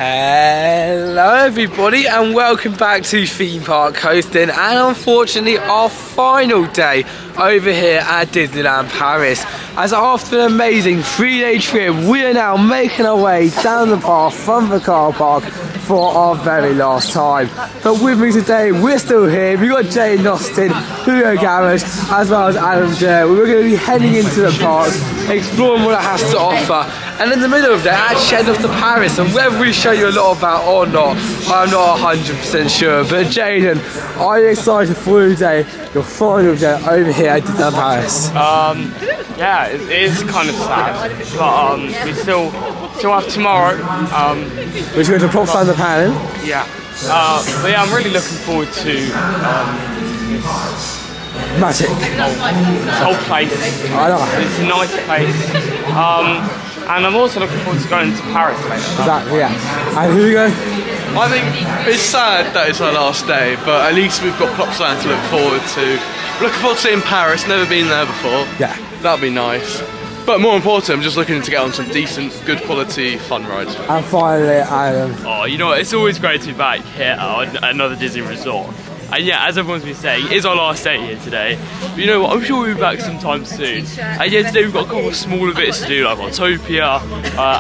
Hello everybody and welcome back to Theme Park Coastin, and unfortunately our final day over here at Disneyland Paris. As after an amazing 3-day trip, we are now making our way down the path from the car park for our very last time. But with me today, we're still here. We've got JAYDEN, HUGO Garage, as well as Adam J. We're going to be heading into the parks, exploring what it has to offer. And in the middle of that, actually head off to Paris, and whether we show you a lot about or not, I'm not 100% sure. But Jayden, are you excited for today, your final day over here at Disneyland Paris? Yeah, it is kind of sad, but we still have tomorrow. We're going to Prop Stand the Pan. Yeah, but yeah, I'm really looking forward to Magic. This whole place. I know. It's a nice place. And I'm also looking forward to going to Paris later. Exactly, yeah. And Hugo? I think it's sad that it's our last day, but at least we've got Prop Stand to look forward to. Looking forward to seeing Paris, never been there before. Yeah. That'd be nice. But more important, I'm just looking to get on some decent, good quality fun rides. And finally, Adam. Oh, you know what, it's always great to be back here at another Disney resort. And yeah, as everyone's been saying, it is our last day here today. But you know what, I'm sure we'll be back sometime soon. And yeah, today we've got a couple of smaller bits to do, like Autopia,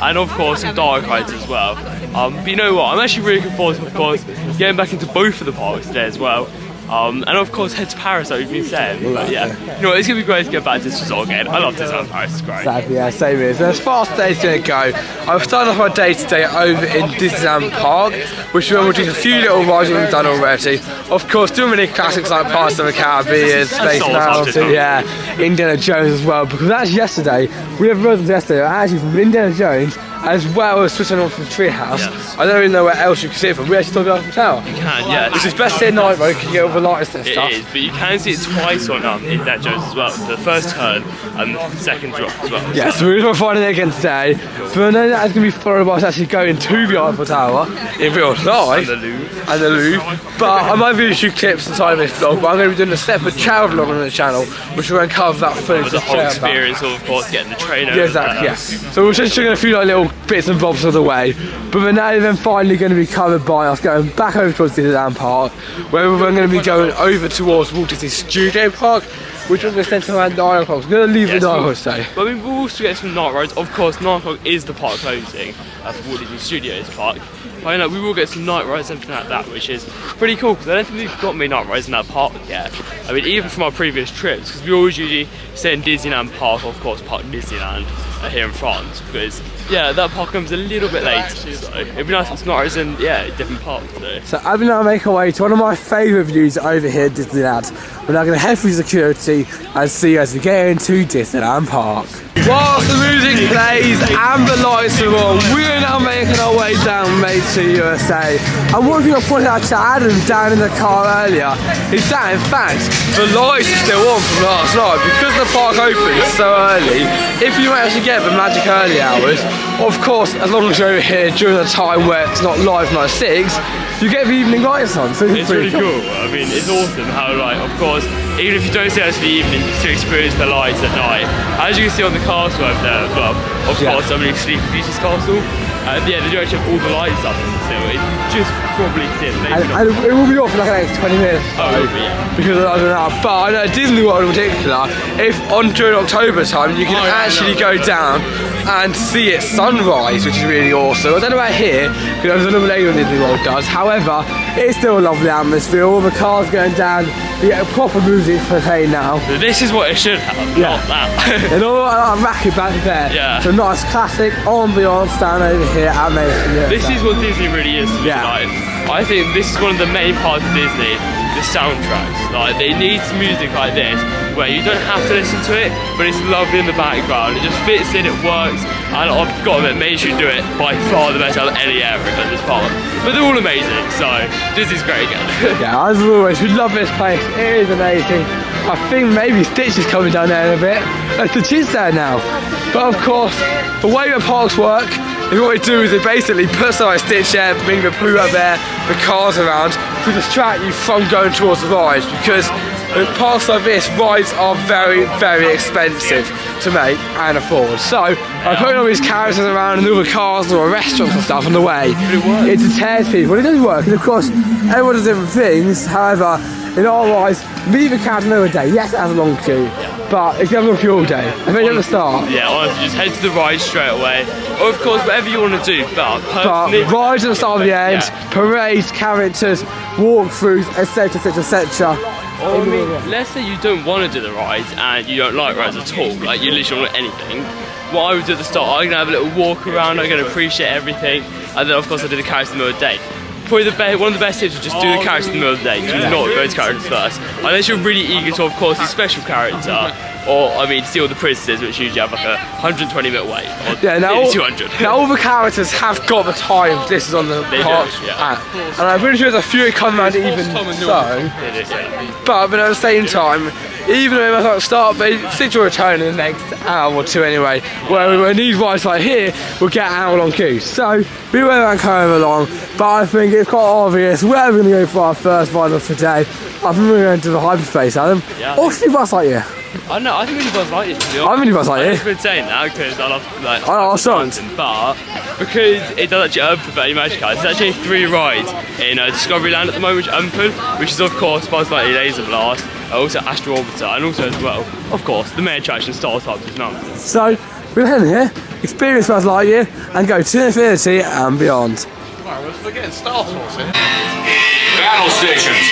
and of course some dark rides as well. But you know what, I'm actually really looking forward to, of course, getting back into both of the parks today as well. And of course head to Paris, like we've been saying. But yeah, you know what, it's going to be great to get back to this resort again. I love Disneyland Paris, it's great. Exactly, yeah, same here. So as far as today's going to go, I've started off my day today over in Disneyland Park, which we'll do a few little rides we've done already. Of course, doing many classics like Pirates of the Caribbean, Space Mountain, yeah, Indiana Jones as well. Because actually yesterday, we have roads yesterday, actually from Indiana Jones, as well as switching on from the Treehouse. Yes. I don't even know where else you can see it from. We actually saw the Eiffel Tower. You can, yeah. Which is best to see at night, right? Because you get all the lights and stuff. It is, but you can see it twice on Indiana Jones as well. The first turn and the second drop as well. Yeah, so we're finding it again today. But I know that's going to be followed by us actually going to the Eiffel Tower in real life. And the Louvre. And the Louvre. But I might be a few clips inside of this vlog, but I'm going to be doing a separate travel vlog on the channel, which we're going to cover that footage. With the whole experience of course, getting the train over. Yeah, exactly, yeah. So we're just doing a few like little bits and bobs of the way, but we're now then finally going to be covered by us going back over towards Disneyland Park, where we're going to be going over towards Walt Disney Studio Park, which we're going to spend till around 9 o'clock. We're going to leave at 9 o'clock today. But I mean, we'll also get some night rides. Of course, 9 o'clock is the park closing for Walt Disney Studios Park. But, you know, we will get some night rides and everything like that, which is pretty cool, because I don't think we've got many night rides in that park yet. I mean, even from our previous trips, because we always usually stay in Disneyland Park, of course, Park Disneyland here in France, because yeah, that park comes a little bit later, so it'd be nice if it's not as in, yeah, different parks. So Abby and I make our way to one of my favourite views over here at Disneyland. We're now going to head through security and see you as we get into Disneyland Park. Whilst the music plays and the lights are on, we're now making our way down Main Street, USA. And one thing I pointed out to Adam down in the car earlier is that in fact the lights are still on from last night, because the park opens so early. If you actually get the magic early hours, of course, as long as you're over here during the time where it's not live 9 to 6, you get the evening lights on, so it's really cool. I mean, it's awesome how, like, of course, even if you don't see us for the evening, you still experience the lights at night. As you can see on the castle over there as well, of course, I mean, Sleeping Beauty's castle. Yeah, they do actually have all the lights up still. It just probably did. And it will be off for like an extra 20 minutes. Oh, it will be, yeah. Because I don't know. But I know at Disney World in particular, if during October time, you can actually go down and see it sunrise, which is really awesome. I don't know about here, because a little later than Disney World does. However, it's still a lovely atmosphere. All the cars going down, you get proper music playing now. This is what it should have, not that. And all that racket back there. Yeah. So nice classic ambiance down over here at Main Street. This is what Disney really is to me. Like, I think this is one of the main parts of Disney, the soundtracks. Like, they need some music like this, where you don't have to listen to it, but it's lovely in the background. It just fits in, it works, and I've got to admit, Main Street do it by far the best out of any area in this park. But they're all amazing, so Disney's great again. Yeah, as always, we love this place. It is amazing. I think maybe Stitch is coming down there in a bit. The chin's there now. But of course, the way the parks work, what they do is they basically put something like Stitch there, bring the poo up there, the cars around, to distract you from going towards the rides, because with parks like this, rides are very, very expensive to make and afford. So by putting all these characters around and other cars or restaurants and stuff on the way, it deters people. It does work, and of course everyone does different things. However, in our eyes, leave a character another day. Yes, it has a long queue, but if you have a long queue all day, I think at the start. Yeah, honestly, just head to the ride straight away. Or of course, whatever you want to do, but personally... But rides at the start of the end, parades, characters, walkthroughs, etc, etc, etc. Or, I mean, let's say you don't want to do the rides and you don't like rides at all, like you literally don't like anything. What I would do at the start, I'm going to have a little walk around, I'm going to appreciate everything, and then of course I do the characters in the middle of the day. Probably one of the best tips is just do the characters in the middle of the day. Do not go to characters first. Unless you're really eager to, of course, see special character, or I mean, see all the princesses, which usually have like a 100-20-minute wait, or nearly 200. Now all the characters have got the time listed on the park app, and I'm pretty sure there's a few coming around even so. But at the same time, even though they might not start, they seem to return in the next hour or two anyway. Where these rides right here will get an hour-long queue. So we went around coming along, but I think it's quite obvious where we're going to go for our first ride of the day. I think we're going to the hyperspace, Adam. Yeah. Or should we Buzz Lightyear? I know, I think we need Buzz Lightyear, to be honest. I'm really Buzz Lightyear. I've been saying that because I love like. I love songs. But because it does actually open for any magic cards, there's actually 3 rides in Discoveryland at the moment which open, which is of course Buzz Lightyear Laser Blast, also Astro Orbiter, and also as well, of course, the main attraction Star Types as well. So we're heading here, experience Buzz Lightyear, and go to infinity and beyond. We're getting Star Wars here. Battle stations.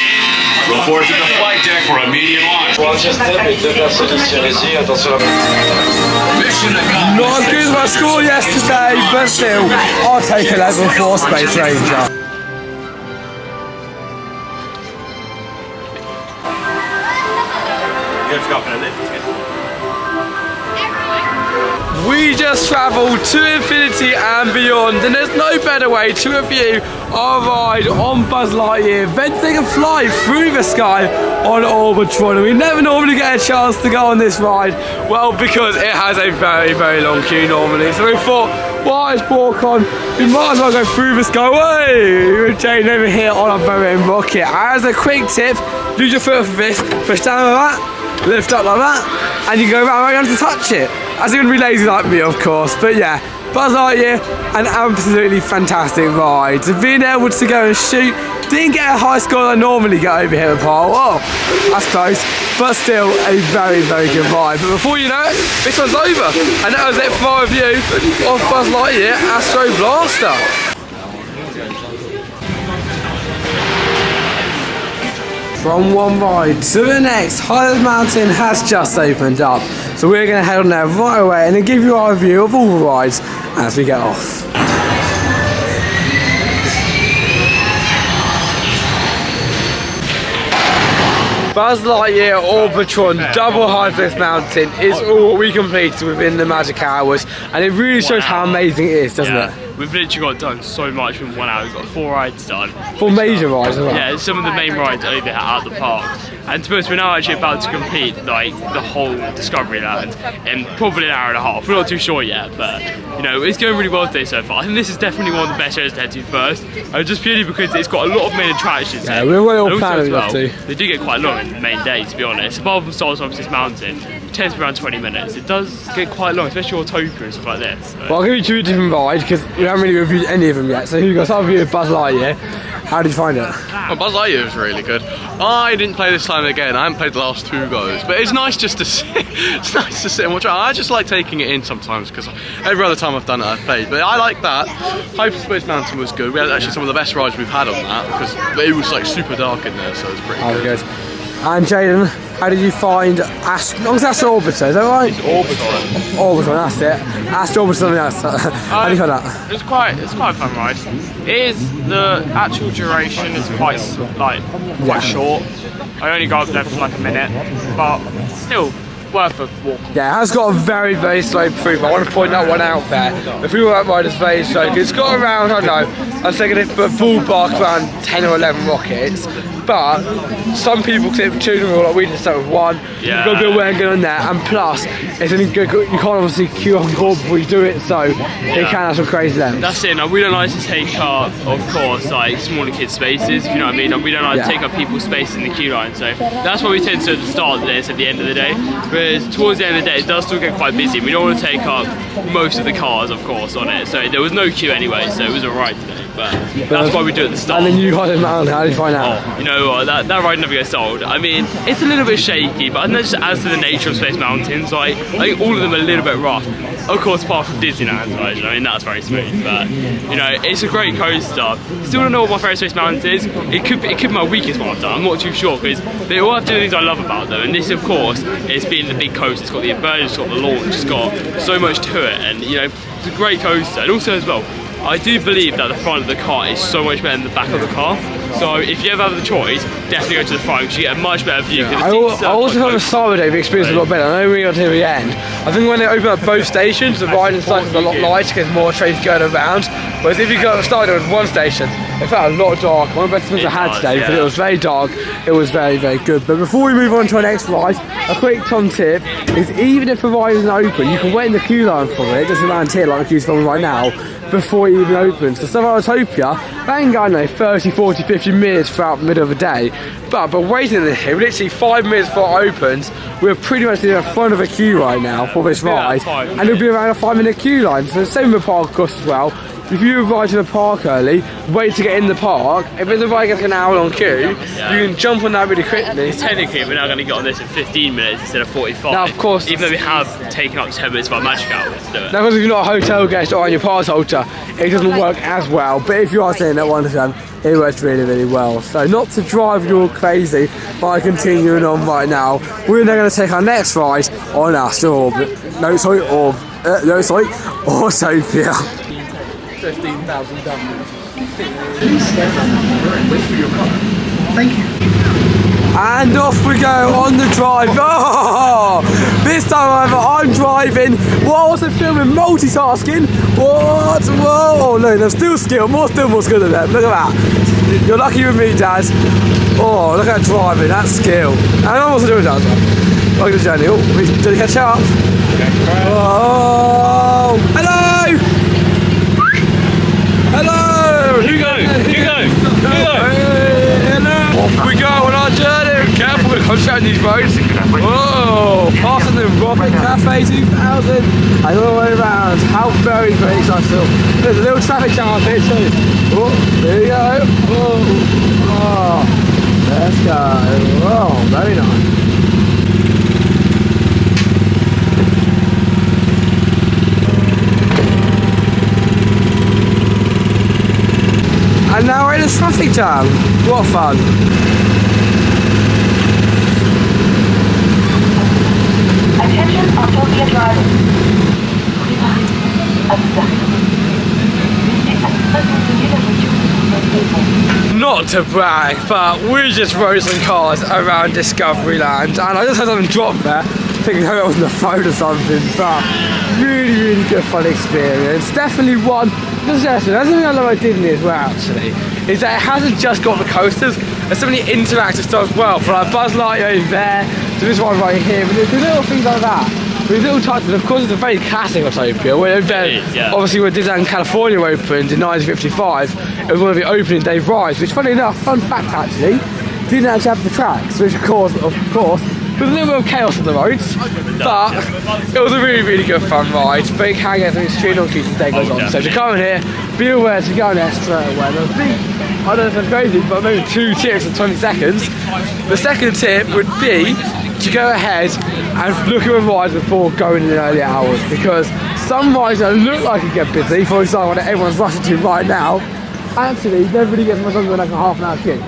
Report to the flight deck for immediate launch. Mission Not as good as my score yesterday, but still, I'll take a level 4 Space Ranger. We just travelled to infinity and beyond, and there's no better way to review our ride on Buzz Lightyear than to take a flight through the sky on Orbitron. And we never normally get a chance to go on this ride, well, because it has a very, very long queue normally. So we thought, why just walk on? We might as well go through the sky. Hey, we're Jayden over here on our very own rocket. As a quick tip, use your foot for this, push down like that, lift up like that, and you go right around to touch it. As you're going to be lazy like me, of course, but yeah, Buzz Lightyear, an absolutely fantastic ride. So being able to go and shoot, didn't get a high score I normally get over here at the park. Oh, that's close, but still a very, very good ride. But before you know it, this one's over, and that was it for our review of Buzz Lightyear Astro Blaster. From one ride to the next, Highland Mountain has just opened up. So we're going to head on there right away and then give you our review of all the rides as we get off. Buzz Lightyear Orbitron Double Hyperlux Mountain is all we completed within the magic hours, and it really shows how amazing it is, doesn't it? We've literally got done so much in 1 hour. We've got 4 rides done. 4 major rides as well. Yeah, some of the main rides over here at the park. And to be honest, we're now actually about to complete like the whole Discoveryland in probably an hour and a half. We're not too sure yet, but you know, it's going really well today so far. I think this is definitely one of the best areas to head to first, just purely because it's got a lot of main attractions. Yeah, we're all planning up to. They do get quite long in the main day, to be honest. Apart from Star Wars this mountain, it takes around 20 minutes. It does get quite long, especially Autopia and stuff like this. So. Well, I'll give you 2 different rides because we haven't really reviewed any of them yet. So here you go, start with Buzz Lightyear. How did you find it? Well, Buzz Lightyear was really good. I didn't play this time again. I haven't played the last 2 goes, but it's nice just to sit. It's nice to sit and watch it. I just like taking it in sometimes because every other time I've done it, I've played. But I like that. Hyperspace Mountain was good. We had actually some of the best rides we've had on that because it was like super dark in there, so it was pretty good. And Jayden, how did you find Astro Orbiter? Is that right? It's Orbitron. Orbitron, that's it. Astro Orbiter, something else. How do you find that? It's quite a fun ride. It is, the actual duration is quite short. I only got up there for like a minute, but still worth a walk. Yeah, it has got a very, very slow proof. I want to point that one out there. The free work ride is very slow. It's got around, I don't know, I'm thinking it's ballpark around 10 or 11 rockets. But some people clip 2 like we just start with 1. Yeah. You've got to be aware and go on there. And plus, it's you can't obviously queue on board before you do it, so it can have some crazy lengths. That's it. Now, we don't like to take up, of course, like smaller kids' spaces, if you know what I mean. We don't like to take up people's space in the queue line, so that's why we tend to start this at the end of the day. Whereas towards the end of the day, it does still get quite busy. We don't want to take up most of the cars, of course, on it. So there was no queue anyway, so it was alright today. But that's why we do it at the start. And then you got the mountain, how did you find out? Oh, you know what, that ride never gets old. I mean, it's a little bit shaky, but I think that just adds to the nature of Space Mountains. Like, I think all of them are a little bit rough. Of course, apart from Disneyland, right? I mean, that's very smooth, but, you know, it's a great coaster. Still don't know what my favourite Space Mountains is. It could be my weakest one I've done. I'm not too sure, because they all have different things I love about them. And this, of course, is being the big coaster. It's got the inversion, it's got the launch, it's got so much to it. And, you know, it's a great coaster. And also, as well, I do believe that the front of the car is so much better than the back of the car. So if you ever have the choice, definitely go to the front because you get a much better view. I also felt the Saturday the experience was a lot better. I know we got to the end. I think when they open up both stations, the ride inside is a lot lighter because more trains going around. Whereas if you go at the start with one station, it felt a lot dark. One of the best things I had today because it was very dark. It was very, very good. But before we move on to our next ride, a quick Tom tip is even if the ride isn't open, you can wait in the queue line for it, just around here like the queue's filming right now, before it even opens. So stuff like Autopia, they can go, I don't know, 30, 40, 50 minutes throughout the middle of the day. But waiting in here, literally 5 minutes before it opens, we're pretty much in the front of a queue right now for this ride. And it'll be around a 5-minute queue line. So the same with park costs as well. If you arrive to the park early, wait to get in the park, if it's a ride gets an hour long queue, you can jump on that really quickly. Technically, we're now going to get on this in 15 minutes instead of 45. Now, of course, even though we have taken up 10 minutes of our magic hours to do it. Now, because if you're not a hotel guest or on your pass holder, it doesn't work as well. But if you are staying at one of them, it works really, really well. So not to drive you all crazy by continuing on right now, we're now going to take our next ride on Astro Orbit. Autopia. 15,000 dollars. Thank you. And off we go on the drive. Oh, this time I'm driving while also filming, multitasking. What? Whoa! Oh no, there's still more skill than them. Look at that. You're lucky with me, Dad. Oh, look at that driving. That's skill. And I'm also doing that as well. Look at the journey. Oh, we're going to catch up. Oh, hello. Hello! Hugo! Off we go on our journey! Careful, we're concentrating these roads. Whoa! Passing the Rocket Cafe 2000 and all the way around. How very, very exciting. There's a little traffic jam up here too. Oh, there we go. Oh, let's go. Oh, very nice. And now we're in a traffic jam. What fun. Attention Autopia drivers. Not to brag, but we just rode some cars around Discoveryland and I just had something drop there, thinking it was on the phone or something, but really, really good fun experience. Definitely one. That's something I love about Disney as well, actually, is that it hasn't just got the coasters, there's so many interactive stuff as well, for like Buzz Lightyear over there, to this one right here, but there's little things like that. With little touches, of course it's a very classic Autopia, where obviously when Disneyland California opened in 1955, it was one of the opening day rides, which funny enough, fun fact actually, didn't actually have the tracks, which of course, with a little bit of chaos on the roads, but it was a really, really good fun ride. But it can get some extreme on queues as the day goes on. So if you're coming here, be aware to go on there straight away. And I don't know if it's crazy, but maybe 2 tips in 20 seconds. The second tip would be to go ahead and look at the rides before going in the early hours, because some rides that look like it get busy, for example, that everyone's rushing to right now, actually nobody gets much longer than like a half an hour queue.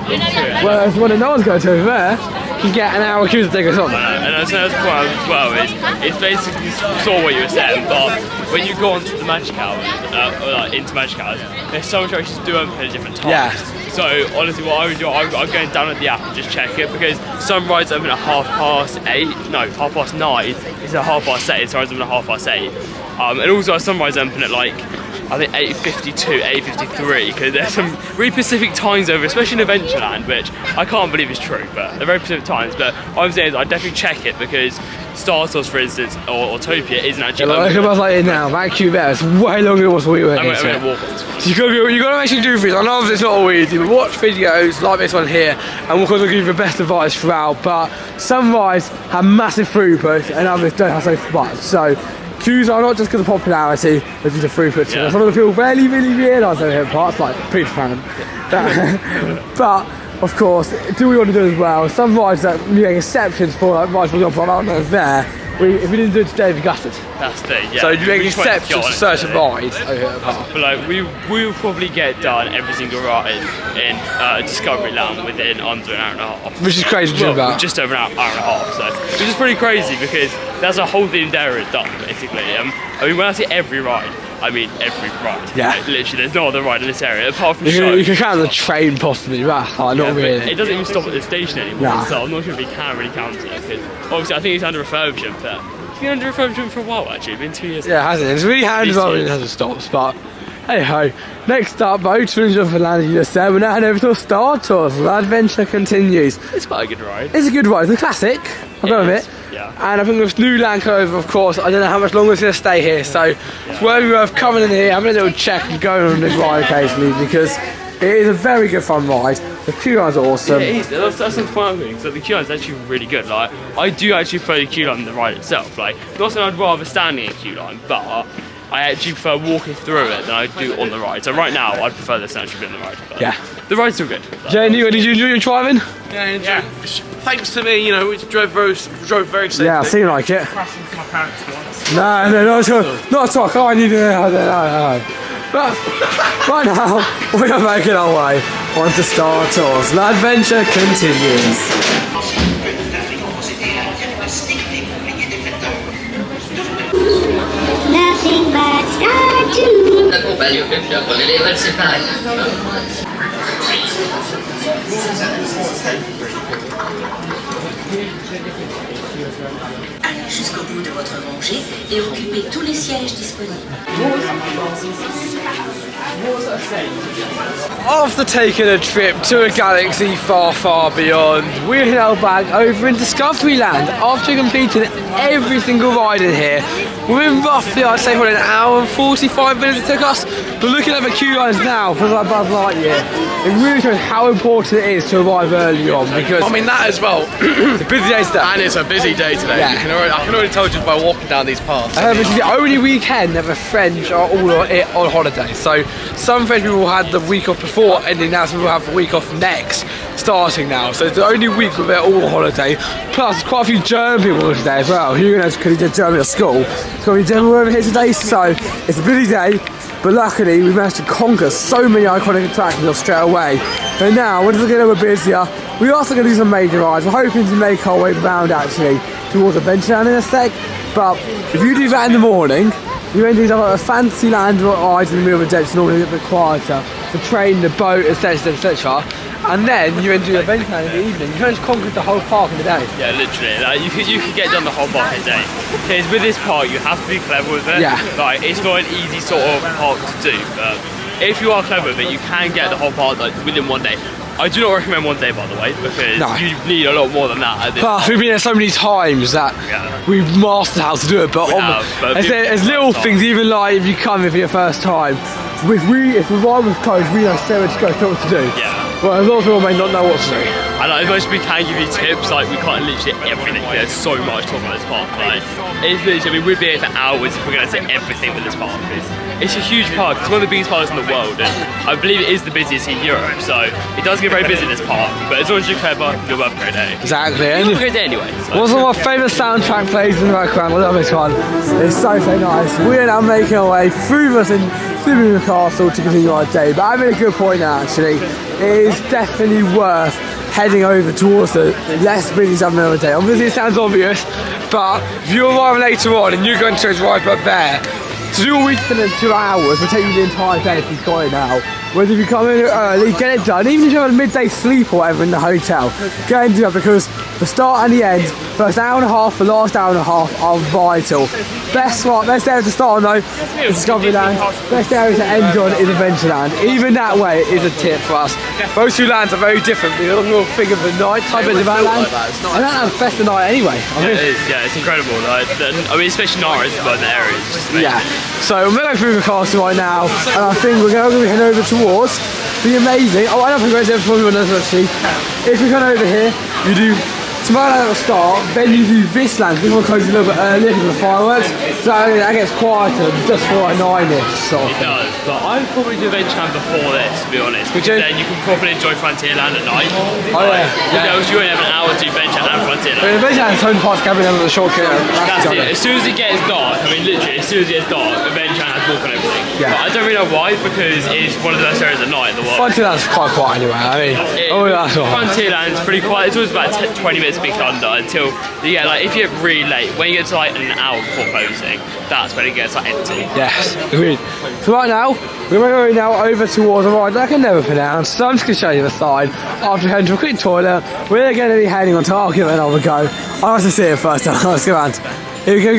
Whereas when no one's going to over there, can get an hour queue to take us on. And that's the point as well, it's basically sort of what you were saying, but when you go onto the magic hours, or like into magic hours, there's so much attractions do open at different times. Yeah. So honestly, what I would do, I'm going to download the app and just check it, because some rides open at 9:30. It's at 8:30. Some rides open at 8:30. And also some rides open at like, I think 8:52, 8:53, because there's some really specific times over, especially in Adventureland, which I can't believe is true, but they're very specific times. But what I'm saying is I definitely check it, because Star Tours, for instance, or Autopia isn't actually Look at us like it now, that queue there, it's way longer than what we were here. I'm walk on. So you gotta actually do things. I know it's not always easy, but watch videos like this one here, and we'll give you the best advice throughout. But some rides have massive throughput, and others don't have so much. So queues are not just because of popularity, but due to throughput. Yeah. Some of the people really realise they're here parts, like Peter Pan. But of course, do what we want to do as well. Some rides that we make exceptions for, like rides for example, I don't know there. If we didn't do it today, we'd be gutted. That's the thing, yeah. So you make We just wanted to exceptions get to on it certain today. rides over here at the park. But like we will probably get done every single ride in Discovery Land within under an hour and a half. Which is crazy to think Well, about. just over an hour and a half, so which is pretty crazy, because that's a whole themed area done basically. I mean, when I say every ride, I mean every ride. Yeah. Like, literally, there's no other ride in this area apart from You shows. can count the train possibly, but not Yeah, but really. it doesn't even stop at the station anymore, Nah. so I'm not sure if we can really count it, because obviously I think it's under refurbishment, but it's been under refurbishment for a while actually, it's been 2 years. Yeah, it hasn't. It's really handy as well when it These hasn't stops, but hey ho. Next up, boats for Land, you just said, we're now heading over to Star Tours. The adventure continues. It's quite a good ride. It's a good ride, it's a classic, I'll go with is, it. yeah. And I think with new Land Clover, of course, I don't know how much longer it's going to stay here, so it's worth coming in here, having a little check and going on this ride occasionally, because it is a very good fun ride. The queue lines are awesome. Yeah, it is. That's the fun thing. So the queue line is actually really good. Like, I do actually prefer the queue line than the ride itself. Like, not saying I'd rather standing in a queue line, but I actually prefer walking through it than I do on the ride. So right now, I'd prefer this to actually be on the ride. But Yeah. the ride's still good. Jane, did you enjoy your driving? Yeah, thanks to me, you know, we drove very safely. Yeah, I seem like it. Crashing into my parents once. No, not at all. Not at all. I need to. No. But right now, we are making our way onto Star Tours. The adventure continues. Nothing but Star Tours. La compagno che con le leve al separaio. Allez jusqu'au bout de votre rangée et occupez tous les sièges disponibles. After taking a trip to a galaxy far, far beyond, we're now back over in Discovery Land after completing every single ride in here. Within roughly, I'd say, an hour and 45 minutes it took us. But looking at the queue lines now for like Buzz Lightyear, it really shows how important it is to arrive early on, because I mean that as well. it's a busy day today. And it's a busy day today. Yeah. I can already tell just by walking down these paths. This is the only weekend that the French are all on holiday. So some French people had the week off before ending now, some people have the week off next, starting now. So it's the only week where they're all on holiday. Plus, quite a few German people today as well. Hugo knows because he did German at school. It's got to be German over here today, so it's a busy day. But luckily, we managed to conquer so many iconic attractions straight away. So now, we're just getting a little bit busier. We're also going to do some major rides. We're hoping to make our way round actually towards Adventureland in a sec. But if you do that in the morning, you then do like a fancy land rides in the middle of the day, it's normally a little bit quieter. The train, the boat, etc, etc. And then you then do Adventureland in the evening. You can just conquer the whole park in the day. Yeah, literally. Like, you could get done the whole park in a day. Because with this park, you have to be clever with it. Yeah. Like, it's not an easy sort of park to do, but if you are clever with it, you can get the whole park like within one day. I do not recommend one day, by the way, because No. you need a lot more than that. At this Plus, we've been there so many times that Yeah. we've mastered how to do it. But, We have, but there's people little first things, even like if you come here for your first time, if the ride was closed, we know straight where to go, what to do. Yeah. Well, a lot of people may not know what to do. And like, as much as we can give you tips, like we can't literally everything. There's so much talking about this park. Like, it's literally, I mean, we'd be here for hours if we're going to say everything with this park. It's a huge park. It's one of the biggest parks in the world, and I believe it is the busiest in Europe. So it does get very busy in this park. But as long as you're clever, you'll have a great day. Exactly. You'll And have a great day anyway. So. one of my favourite soundtrack plays in the background. I love this one. It's so nice. We're now making our way through the castle to continue our day. But I made a good point now, actually. It is definitely worth heading over towards the less busy time of the day. Obviously it sounds obvious, but if you arrive later on and you're going to drive up there, to do all we spend in 2 hours will take you the entire day if you've got it now. Whereas if you come in early, get it done, even if you have a midday sleep or whatever in the hotel, get into it because the start and the end, first hour and a half, the last hour and a half are vital. Best area to start on though is Discoveryland. Best area to end on is Adventureland. Even that way is a tip for us. Those two lands are very different. The little thing of the night type of Adventureland. And that's best of night anyway. Yeah, it is. Yeah, it's incredible. Like, I mean, especially night is about the area. It's just amazing. Yeah. So we're going through the castle right now, and I think we're going to head over towards the amazing. Oh, I don't think we're going to everyone else actually. If we come over here, you do Tomorrowland at the start, then you do this land. This one closes a little bit earlier because of the fireworks. So that gets quieter just for a 9ish sort of thing. It does, but I would probably do Adventureland before this, to be honest. Because then you can probably enjoy Frontierland at night. Oh yeah. Else you only have an hour to do Adventureland and Frontierland. Adventureland's home parts cabin under the short cut. That's it. As soon as it gets dark, I mean literally, as soon as it gets dark, Adventureland has walk on everything. Yeah. But I don't really know why, because it's one of the best areas at night in the world. Frontierland's quite quiet anyway. I mean, Frontierland's pretty quiet. It's always about 20 minutes Big Thunder until you get like, if you get really late, when you get to like an hour before closing, that's when it gets like empty. Yes, agreed. So right now, we're going now over towards a ride that I can never pronounce, so I'm just going to show you the side. After heading to a quick toilet, we're going to be heading on to, I'll give it another go. I have to see it first, let's go around. Here we go,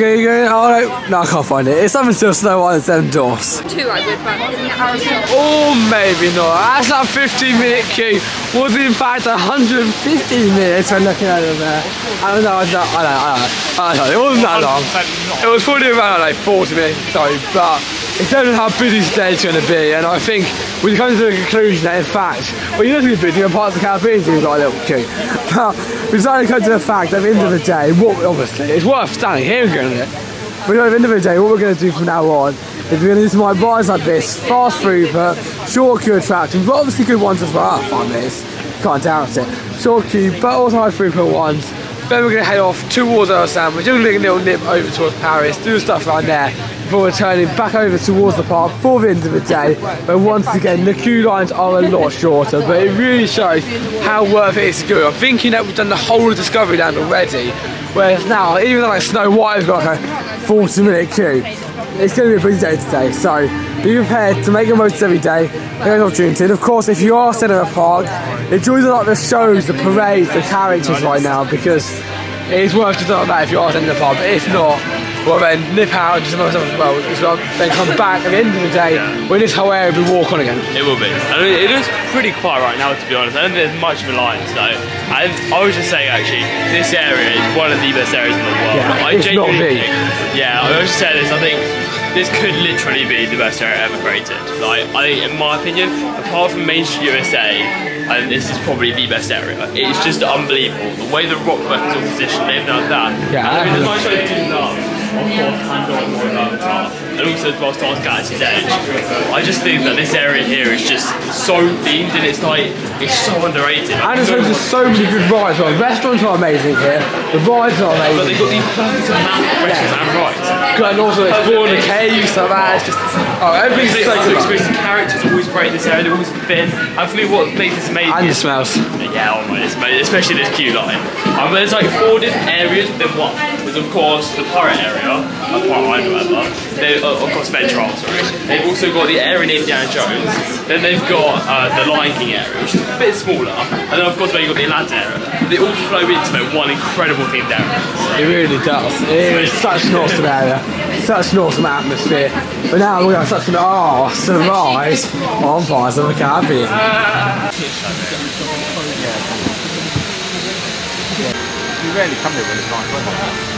oh no, I can't find it. It's something still Snow White and Seven Dwarfs. 2 I would, but isn't it ours? Oh, maybe not. That's that 15-minute queue. Was in fact 115 minutes when looking at it there. I don't know, it wasn't that long. It was probably around like 40 minutes or so, but it tells us how busy today's going to be, and I think we come to the conclusion that in fact, well, you know it's busy, when parts of the Caribbean we've got a little queue. But we decided to come to the fact that at the end of the day, obviously, it's worth standing here and going to it. But at the end of the day, what we're going to do from now on is we're going to do some like rides like this, fast throughput, short queue attractions, but obviously good ones as well. Fun this, can't doubt it. Short queue, but also high throughput ones. Then we're going to head off towards our sandwich, we're going to take a little nip over towards Paris, do stuff around there before returning back over towards the park for the end of the day. But once again, the queue lines are a lot shorter, but it really shows how worth it is to go. I'm thinking that we've done the whole of Discoveryland already, whereas now, even though like Snow White has got like a 40-minute queue, it's going to be a busy day today, so be prepared to make the most of every day, get an opportunity. And of course, if you are staying at a park, enjoy the shows, the parades, the characters right now, because it is worth just like that if you are staying in the park. But if not, well then nip out and just myself as well, then come back at the end of the day when this whole area will be walk on again. It will be. I mean, it is pretty quiet right now, to be honest. I don't think there's much of a line, so I was just saying actually, this area is one of the best areas in the world. Yeah, it's not the. Yeah, I was just saying this, I think this could literally be the best area ever created. Like, I think, in my opinion, apart from Main Street USA, and this is probably the best area. It's just unbelievable. The way the rock work is all positioned, they've done that. Yeah, and I mean, the nice way to do that, of course, Pandora more about the top. And also as well Stars Galaxy's Edge. I just think that this area here is just so themed and it's like, it's so underrated. And there's so many good rides. Well, restaurants are amazing here, the rides are amazing. But they've got these perfect amount of restaurants and rides. And also exploring the caves, stuff like that. It's just, everything's so good. The characters are always great in this area, they're always thin. And for me, what makes this amazing. And the smells. Yeah, oh my, it's amazing, especially this queue line. There's like 4 different areas within one. There's of course the pirate area, Pirate Island or whatever. Of course Venture Isle, sorry. They've also got the area in Indiana Jones. Then they've got the Lion King area, which is a bit smaller. And then of course you've got the Atlantis area. They all flow into one incredible themed area. It really does. It is such an awesome area. Such an awesome atmosphere. But now we're going to such an surprise on Pirates of the Caribbean. You rarely come here when it's nice weather.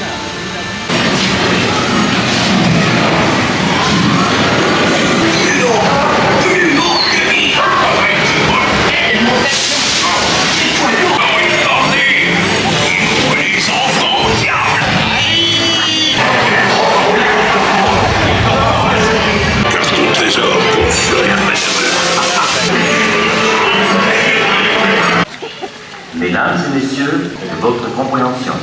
Mesdames et messieurs, votre compréhension.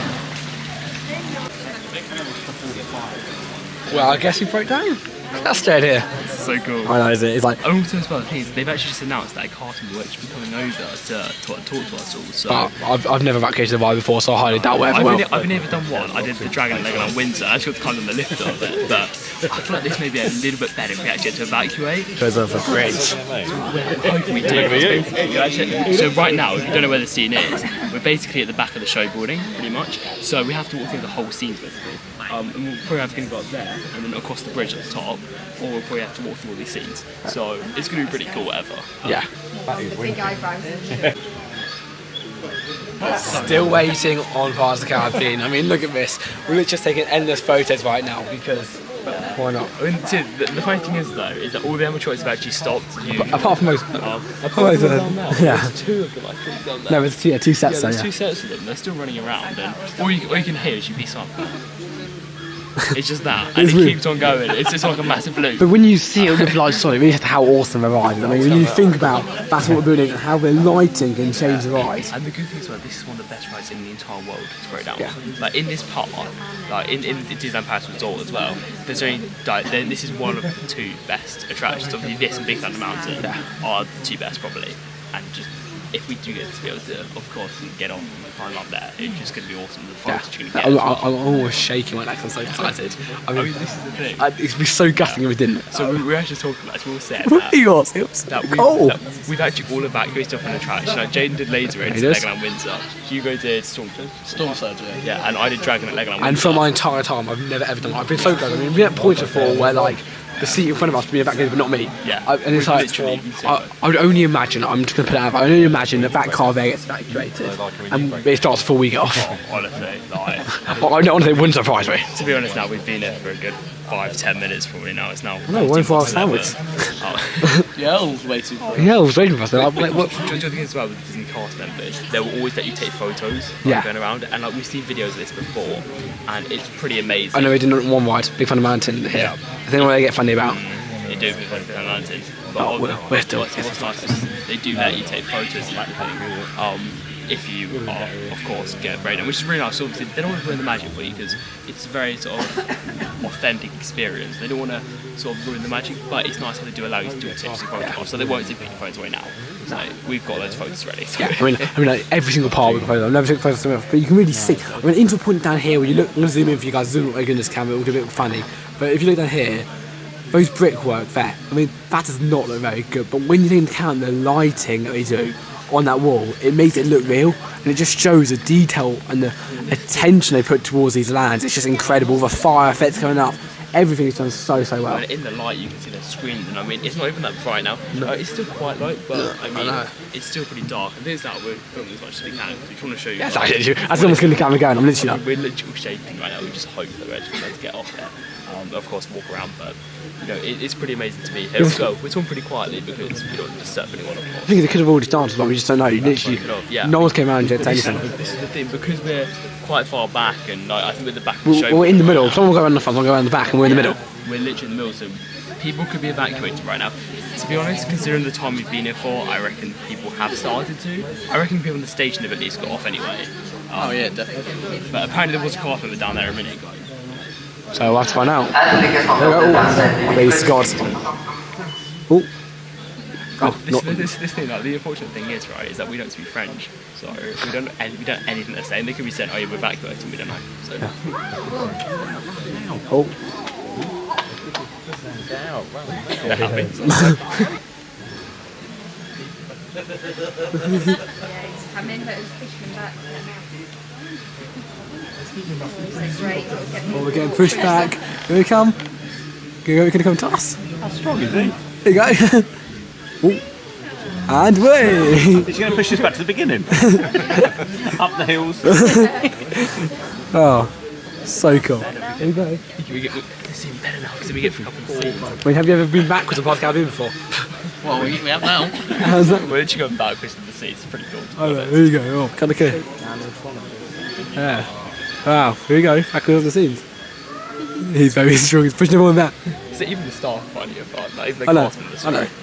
Well, I guess he broke down. That's straight here. So cool. I know, isn't it? It's like. And also as well, the thing is, they've actually just announced that Coastin will actually be coming over to talk to us all. So I've never vacated a ride before, so I highly doubt whatever. I've never done one. I did the Dragon at Legoland Windsor. I actually got to climb on the lift of it, but I feel like this may be a little bit better if we actually get to evacuate. Goes over for great. We're hoping we do. So right now, if you don't know where the scene is, we're basically at the back of the show boarding, pretty much. So we have to walk through the whole scene, basically. And we'll probably have to go up there and then across the bridge at the top, or we'll probably have to walk through all these scenes. So it's going to be pretty cool, whatever. Yeah. Big eyebrows. Still waiting on Pirates of the Caribbean. I mean, look at this. We're just taking endless photos right now because why not? I mean, see, the funny thing is though, is that all the amateur have actually stopped. Apart from most. Apart from yeah. There's two of them, I think, down there. No, there's two sets. There's two sets of them. They're still running around, and all you can hear is you be something. It's just that, and it keeps on going. It's just like a massive loop. But when you see it with light solid, it's just how awesome the ride is. I mean, when you think about that's what we're doing and how the lighting can change the ride. And the good thing is, well, this is one of the best rides in the entire world to go down. Yeah. Like in this park, like in the Disneyland Paris Resort as well. There's only this is one of the two best attractions. Obviously, this and Big Thunder Mountain are the two best probably, and just. If we do get to be able to, of course, get on and climb up there, it's just going to be awesome. The photos you're going to get. I'm almost shaking right now because I'm so excited. I mean, this is the thing. It'd be so gutting if we didn't. So we're actually talking about, we all said that we've actually all evacuated off an attraction. Like Jayden did Laser at Legoland Windsor. Hugo did Storm Surge. Yeah, and I did Dragon at Legoland Windsor. And for my entire time, I've never ever done. I've been so good. I mean, we had points before where like. The seat in front of us being evacuated, but not me. Yeah. And it's like, I would only imagine, I'm just going to put it out, I would only imagine that car there gets evacuated and it starts before we get off. Honestly, like. Honestly, it wouldn't surprise me. To be honest, now we've been there for a good 5-10 minutes probably now. It's now. No, 1 for our sandwich. Yeah, I was waiting for us. Yeah, I was waiting for us. Like, do you know the thing as well with the Disney cast members? They will always let you take photos going around, and like we've seen videos of this before, and it's pretty amazing. I know we did one ride, Big Thunder Mountain here. Yeah. I think what they get funny about. They do Big Thunder Mountain. But we're still. They do let you take photos and everything. If you are, of course, get Brayden, which is really nice. Obviously, they don't want to ruin the magic for you because it's a very sort of authentic experience. They don't want to sort of ruin the magic, but it's nice how they do allow you to do a tipsy photo, so they won't take your phones away now. So we've got those photos ready. So. Yeah, I mean, like, every single part we can photo. I've never taken photos of myself, but you can really see. I mean, into a point down here where you look. I'm going to zoom in for you guys. Zoom in this camera. It'll do a bit funny, but if you look down here. Those brickwork there, I mean, that does not look very good, but when you take into account the lighting that they do on that wall, it makes it look real, and it just shows the detail and the attention they put towards these lands. It's just incredible, the fire effects coming up, everything is done so well. And in the light you can see the screens, and I mean, it's not even that bright now, it's still quite light, but I mean, it's still pretty dark, and there's that we're filming as much as we can, because we just want to show you. Yes, that's almost going to camera going, I'm literally like. We're literally shaking right now, we just hope that we're actually going to get off there. Of course, walk around, but you know, it's pretty amazing to be here. So we're talking pretty quietly because we don't disturb anyone. I think they could have already started, but we just don't know. Literally, no one's came around yet to anything. This is the thing, because we're quite far back, and like, I think we're at the back of the show. We're in the middle. Someone will go around the front, we'll go around the back, and we're in the middle. We're literally in the middle, so people could be evacuated right now. To be honest, considering the time we've been here for, I reckon people have started to. I reckon people on the station have at least got off anyway. Oh yeah, definitely. But apparently there was a car member down there a minute ago. So we'll have to find out. There we go. Please God. Oh. This thing, like, the unfortunate thing is, right, is that we don't speak French, so we don't anything they're saying. They could be saying, "Oh, yeah, we're evacuating," we don't know. So. Yeah. Oh. They're happy. Come in, but it's pushing back. Oh, we're getting pushed back. Here we come. You're going to come to us. How strong is he? There you go. Oh. And way. He's going to push us back to the beginning. Up the hills. Oh, so cool. There you go. It's even better now because we get a couple of scenes. I mean, have you ever been backwards on Pirates of the Caribbean before? Well, we have now. How's that? We're literally going backwards to the seats. It's pretty cool. Oh, no, there you go. Oh, kind of cool. Yeah. Wow, here we go, back on the scenes. He's very strong, he's pushing everyone back. So even the staff find you fun, like, even I know,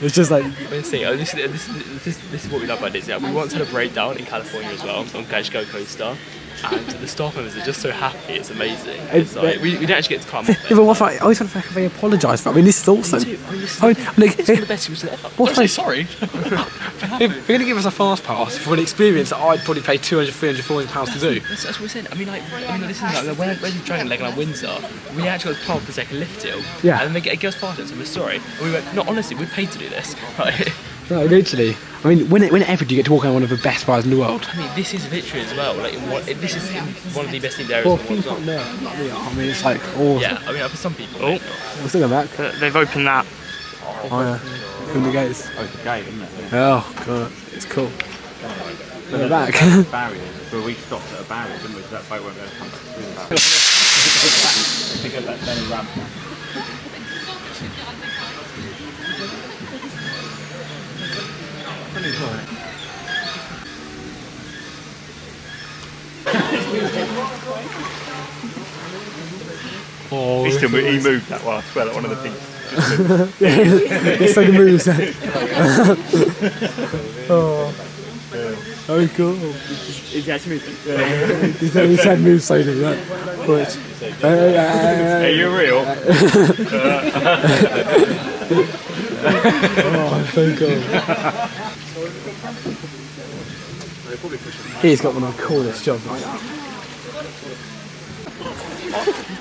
it's just like... This is what we love about Disney. We once had a breakdown in California as well, on Go Coaster. and the staff members are just so happy. It's amazing. It's like, we didn't actually get to climb up Yeah, but what's like, I always want to they apologise for it. I mean, this is awesome. Me too. I mean, this is I mean, it's one of the best things ever. what's Don't like, say sorry. they're going to give us a fast pass for an experience that I'd probably pay £200, £300, £400 to do. That's what we're saying. I mean, this is like when the Dragon Leg like Windsor, we actually got to climb up the second lift hill. Yeah. And then it goes faster, so we're sorry. And we went, no, honestly, we paid to do this. Like, No, literally. I mean, whenever do you get to walk around one of the best rides in the world? I mean, this is literally as well. Like, this is one of the best themed areas Well, in the world. no, I mean, it's like awesome. Yeah, I mean, for some people. Oh, We'll still go back. they've opened that. Oh yeah. Open the gates. Oh, it's a gate, isn't it? Oh god, it's cool. Go back. Barrier. But we stopped at a barrier, didn't we? So that boat won't be able to come back through the barrier. Pick up that Benny ramp. Oh, He moved that one. I swear that one of the things. it's like a moves. Oh, oh cool. Is that moving? He said move slowly, right? But, Are you real? oh, so cool. He's got one of the coolest jobs right now.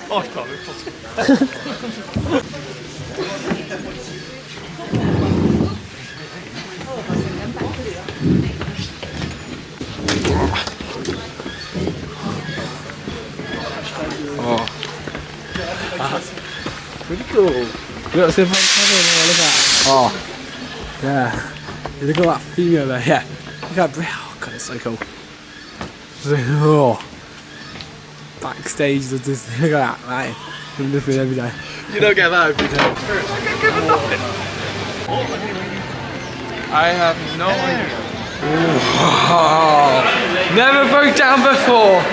Oh, I can't be possible. Oh. Pretty cool. Look at the front cover, look at that. Oh. Yeah. Look at that female there, yeah. Look at that, oh god, it's so cool. Oh. Backstage of this, look at that, right? I'm living every day. You don't get that every day. I have no idea. Oh, never broke down before.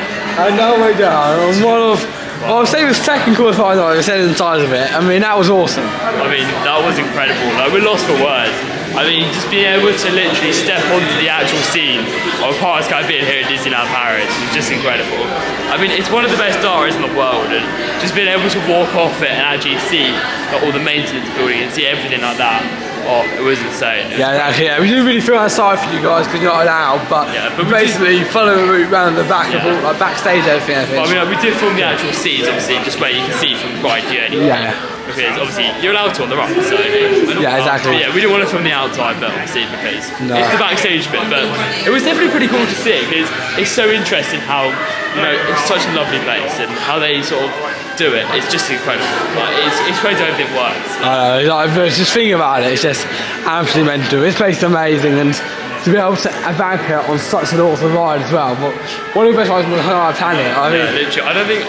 And now we're down on one of, well, I'll say the second qualifying night, the second size of it. I mean, that was awesome. I mean, that was incredible. Like, we're lost for words. I mean, just being able to literally step onto the actual scene of Pirates of the Caribbean here at Disneyland Paris was just incredible. I mean, it's one of the best areas in the world, and just being able to walk off it and actually see like, all the maintenance building and see everything like that, oh, it was insane. Yeah, we didn't really feel outside for you guys because you're not allowed, but, yeah, but basically follow the route round the back of all, like backstage everything. I think. Well, I mean, like, we did film the actual scenes, obviously, just where you can see from right here. Yeah. Because obviously you're allowed to on the run, so yeah, exactly. But yeah, we didn't want to film the outside bit, obviously, because no. it's the backstage bit. But it was definitely pretty cool to see because it's so interesting how it's such a lovely place and how they sort of do it. It's just incredible. Like it's crazy how everything works. I know, like, just thinking about it, it's just absolutely mental. This place is amazing, and to be able to evacuate on such an awesome ride as well. But one of the best rides on our planet. I mean, yeah, literally. I don't think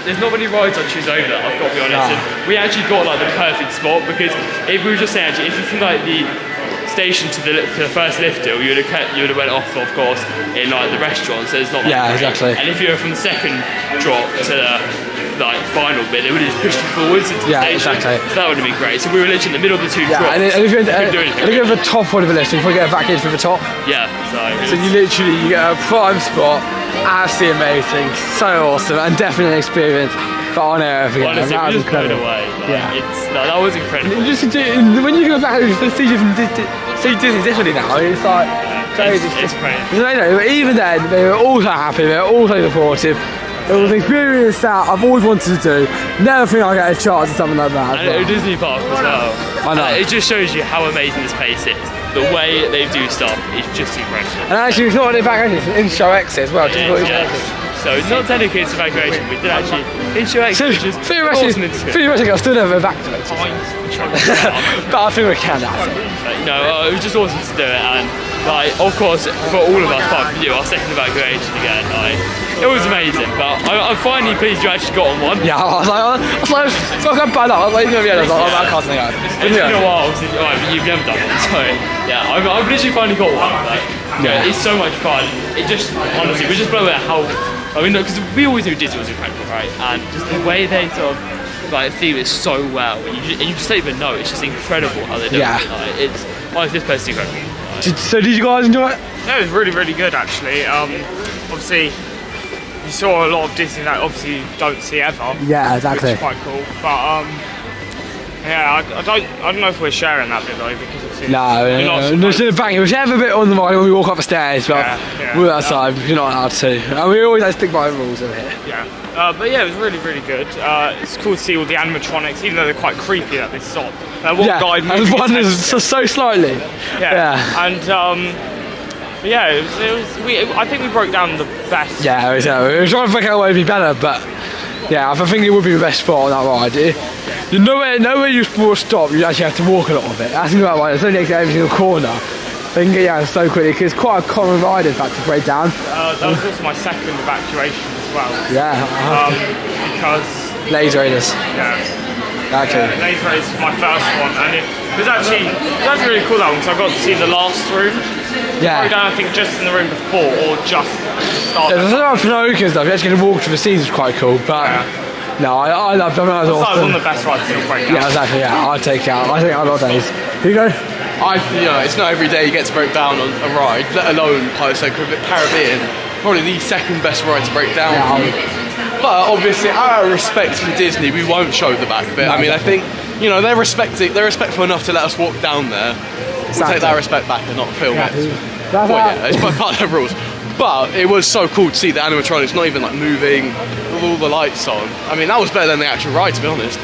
there's not many rides I'd choose over that. I've got to be honest. And we actually got like the perfect spot because if we were just saying actually, if you from like the station to the first lift hill, you would have went off, of course, in like the restaurant. So it's not. Yeah, exactly. And if you were from the second drop to the like final bit, they would have just pushed you forwards into the station. Exactly. So that would have been great. So we were literally in the middle of the two drops. And if you're at the top one of the list, you probably get back into the top. Yeah. So you literally get a prime spot. Absolutely amazing, so awesome, and definitely an experience. But on air, everything. Honestly, that we was just blown incredible. away. Like, that was incredible. Just when you go back to see Disney differently now, it's like crazy. It's crazy. Even then, they were all so happy. They were all so supportive. It was an experience that I've always wanted to do. Never think I'll get a chance at something like that. And at a Disney park as well. I know. It just shows you how amazing this place is. The way they do stuff is just incredible. And actually, it's not an evacuation, it's an in-show exit as well. So it's not technically it's evacuation, we did actually in-show exit, which is theoretically, I'll still never evacuate. But I think we can, that's it. It was just awesome to do it, and like, of course, for all of us, apart from you, our second evacuation again, like, it was amazing. But I'm finally pleased you actually got on one. Yeah, I was like, fuck, I'm bad. I was like, I can't say that. It's been a while, obviously, but you've never done one, so yeah, I've literally finally got one. But, it's so much fun. It just, honestly, we're just blown away how. I mean, because we always knew Disney was incredible, right? And just the way they sort of like theme it so well, and you just don't even know. It's just incredible how they do it. Like, it's honestly, this place is incredible. So did you guys enjoy it? Yeah, it was really, really good actually. Obviously, you saw a lot of Disney that obviously you don't see ever. Yeah, exactly. Which is quite cool. But yeah, I don't know if we're sharing that bit though, because obviously No, there's no bang. We should have a bit on the ride when we walk up the stairs, but we're outside. You're not allowed to. And we always have to stick by the rules over here. Yeah. But yeah, it was really, really good. It's cool to see all the animatronics, even though they're quite creepy at this stop. One guy moving and one is so slightly. Yeah. And yeah, I think we broke down the best. Yeah, we were trying to figure out a way to be better, but yeah, I think it would be the best spot on that ride. You nowhere you will stop. You actually have to walk a lot of it. That's the right one. It's only next to every single corner. They can get down so quickly because it's quite a common ride in fact to break down. That was also my second evacuation as well. Yeah. Because Laser Raiders. Yeah. Actually. Laser Raiders was my first one, and it was actually really cool that one because I got to see the last room. Yeah. I don't think just in the room before or just start. There's a lot of Pinocchio stuff. You actually get to walk through the scenes, was quite cool. But no, I loved it. That was awesome. One of the best rides to break down. Yeah, exactly. Yeah, I'd take it out. I think a lot of days. Hugo? It's not every day you get to break down on a ride, let alone Pirates of the Caribbean. Probably the second best ride to break down. But obviously, out of respect for Disney, we won't show the back bit. I mean, I think they're respectful enough to let us walk down there. We'll take that respect back and not film it. Well, yeah, it's part of the rules. But it was so cool to see the animatronics not even like moving with all the lights on. I mean, that was better than the actual ride, to be honest.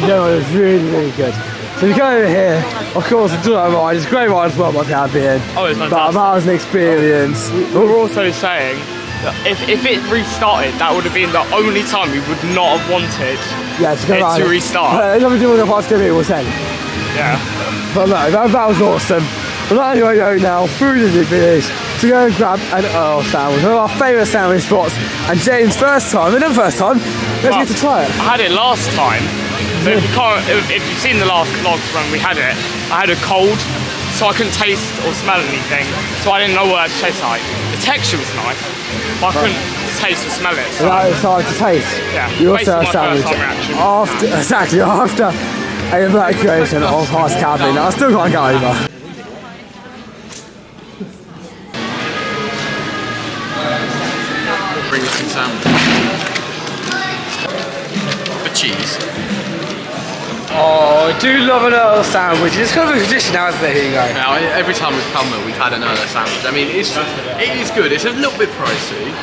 No, it was really, really good. So we go over here, of course, to do that ride. It's a great ride as well, by the Caribbean. Oh, it's fantastic. But that was an experience. We were also saying that if it restarted, that would have been the only time we would not have wanted to restart. Nothing to do with the past it was then. Yeah. But no, that was awesome. But anyway, go now through the village to go and grab an Earl sandwich, one of our favourite sandwich spots. And James' first time, and then first time, let's get to try it. I had it last time. But if you've seen the last vlogs when we had it, I had a cold, so I couldn't taste or smell anything, so I didn't know what it tastes like. The texture was nice, but I couldn't taste or smell it. So that was hard to taste. Yeah, you also had a sandwich after an evacuation of Pirates of the Caribbean that I still can't get over. Bring us some sandwich. For cheese. Oh, I do love an Earl sandwich. It's kind of a tradition now, isn't it? Here you go. Now, every time we've come here, we've had an Earl sandwich. I mean, it is good. It's a little bit pricey,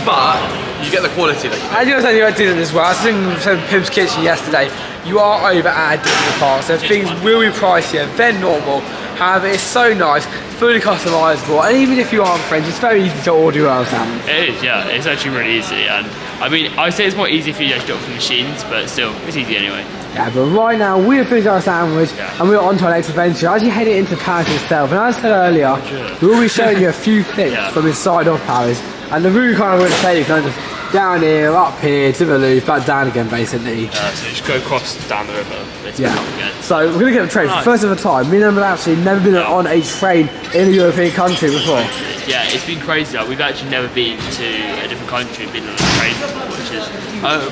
but you get the quality that you get. And you know something about Disney as well. I was thinking of Pim's Kitchen yesterday. You are over at Disney Park, so things will be pricier than normal. However, it's so nice, fully customisable, and even if you aren't French, it's very easy to order your own sandwich. It is, yeah. It's actually really easy, and I mean, I say it's more easy if you just do it from machines, but still, it's easy anyway. Yeah, but right now we have finished our sandwich and we're on to our next adventure. As you head into Paris itself, and as I said earlier, we will be showing you a few clips from inside of Paris, and the route kind of went to take you kind of just down here, up here, to the Louvre, back down again basically. So you just go across down the river, basically up again. So we're going to get a train for the first of the time. Me and them have actually never been on a train in a European country before. Yeah, it's been crazy. Like, we've actually never been to a different country and been on a train before, which is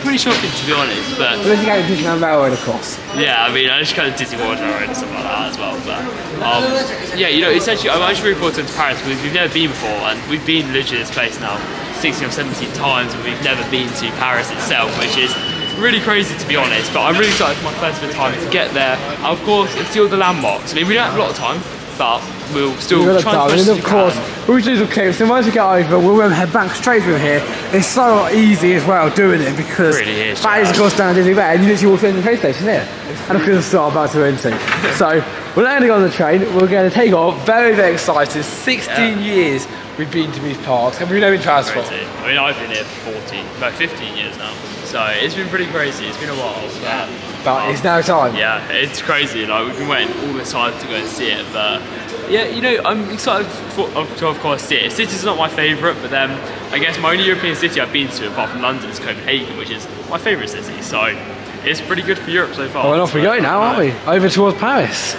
pretty shocking to be honest. But unless you go to Disneyland Railroad, of course. Yeah, I mean, I just kind of Disney World Railroad and stuff like that as well. But yeah, you know, it's actually I'm actually really fortunate to Paris because we've never been before, and we've been literally this place now 16 or 17 times, and we've never been to Paris itself, which is really crazy to be honest. But I'm really excited for my first ever time to get there. And of course, and see all the landmarks. I mean, we don't have a lot of time, but we'll still try and of course, we'll do some clips, and once we get over, we'll head back straight through here. It's so easy as well doing it because it really is, that is of course down Disney Bay, and you literally walk into the train station here. And of course, the start about to enter. So we're landing on the train. We're going to take off. Very, very excited. 16 years we've been to these parks, and we've never been transport. I mean, I've been here for 15 years now. So it's been pretty crazy. It's been a while. But it's now time. Yeah, it's crazy. Like we've been waiting all this time to go and see it. But yeah, you know, I'm excited to of course see it. City's not my favourite, but then I guess my only European city I've been to apart from London is Copenhagen, which is my favourite city. So it's pretty good for Europe so far. Well, off we go now, aren't we? Over towards Paris.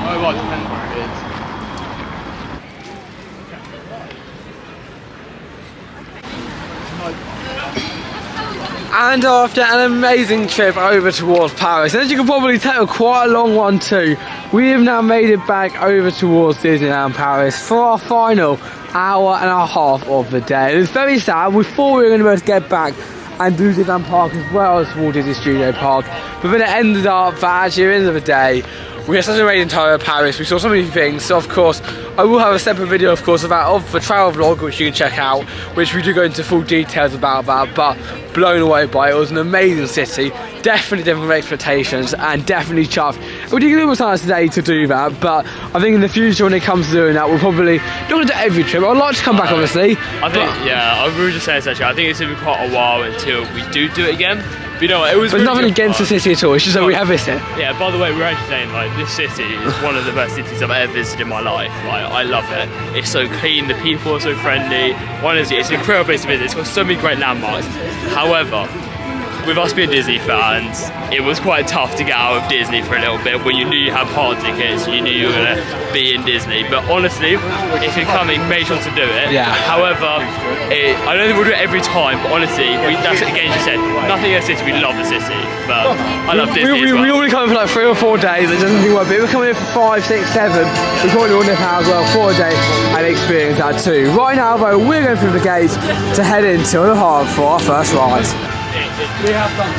Oh, well, it depends where it is. And after an amazing trip over towards Paris, and as you can probably tell, quite a long one too, we have now made it back over towards Disneyland Paris for our final hour and a half of the day. And it's very sad. We thought we were going to be able to get back and do Disneyland Park as well as Walt Disney Studio Park, but then it ended up that actually at the end of the day, we had such an amazing time at Paris. We saw so many things. So of course, I will have a separate video, of course, of the travel vlog, which you can check out, which we do go into full details about that. But blown away by it. It was an amazing city. Definitely different from expectations, and definitely chuffed. We did a little time today to do that, but I think in the future when it comes to doing that, we'll probably not going to do every trip. I'd like to come back, obviously. I think, yeah, I will just say this actually. I think it's going to be quite a while until we do it again. But you know what, it was. But really nothing against the city at all. It's just that we have visited. Yeah. By the way, we were actually saying like this city is one of the best cities I've ever visited in my life. Like I love it. It's so clean. The people are so friendly. Honestly, it's an incredible place to visit. It's got so many great landmarks. However, with us being Disney fans, it was quite tough to get out of Disney for a little bit when you knew you had park tickets, you knew you were going to be in Disney. But honestly, if you're coming, make sure to do it. Yeah. However, I don't think we'll do it every time, but honestly, that's again, you said, nothing against the city, we love the city, but I love Disney as well. We already come for like 3 or 4 days, it doesn't think worth it. We're coming in for 5, 6, 7. We probably will nip out as well for a day and experience that too. Right now though, we're going through the gates to head into the park for our first ride. We have done.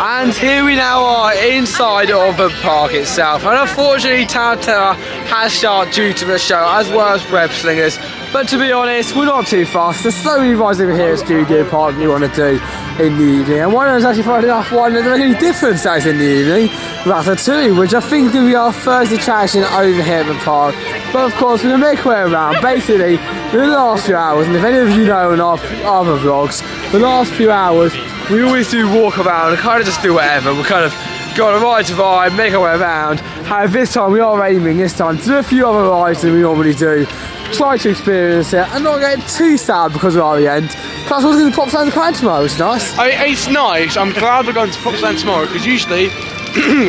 And here we now are inside of the park itself, and unfortunately Tower Terror has shut due to the show, as well as Web Slingers. But to be honest, we're not too fast. There's so many rides over here at Studio Park you want to do in the evening, and one of them's actually funny enough one that doesn't make any difference as in the evening, Ratatouille, which I think is going to be our first attraction over here at the park. But of course, we're going to make our way around. Basically, in the last few hours, and if any of you know in our other vlogs, the last few hours, we always do walk around and kind of just do whatever. We kind of go on a ride to ride, make our way around. However, this time we are aiming this time to do a few other rides than we normally do. Try to experience it and not get too sad because we're at the end. Plus, we're going to Popsland Clan tomorrow, which is nice. It's nice. I'm glad we're going to Popsland tomorrow because usually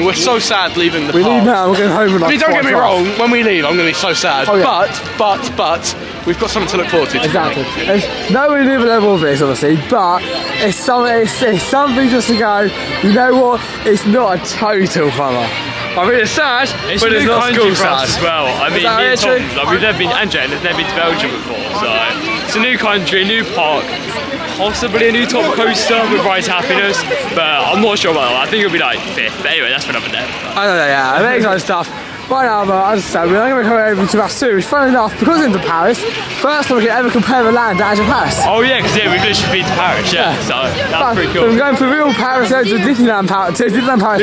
we're so sad leaving the park. We leave now, we're going home. I mean, don't get me wrong, when we leave, I'm going to be so sad. Oh, yeah. But we've got something to look forward to. Exactly. There's nowhere near the level of this, obviously, but it's something just to go, you know what? It's not a total bummer. I mean, it's sad, but it's not school sad as well. I mean, me and Tom, like, we've never been, and Jane has never been to Belgium before, so it's a new country, a new park, possibly a new top coaster with Rise Happiness, but I'm not sure about that. I think it'll be like 5th, but anyway, that's for another day. I don't know, yeah, amazing kind of stuff. Right now, as I said, we're going to come over to Ratatouille, which, funny enough, because it's in Paris, first time we can ever compare the land to actual Paris. Oh yeah, because we've literally been to Paris, yeah. So that's pretty cool. So we're going from real Paris over to Disneyland Paris,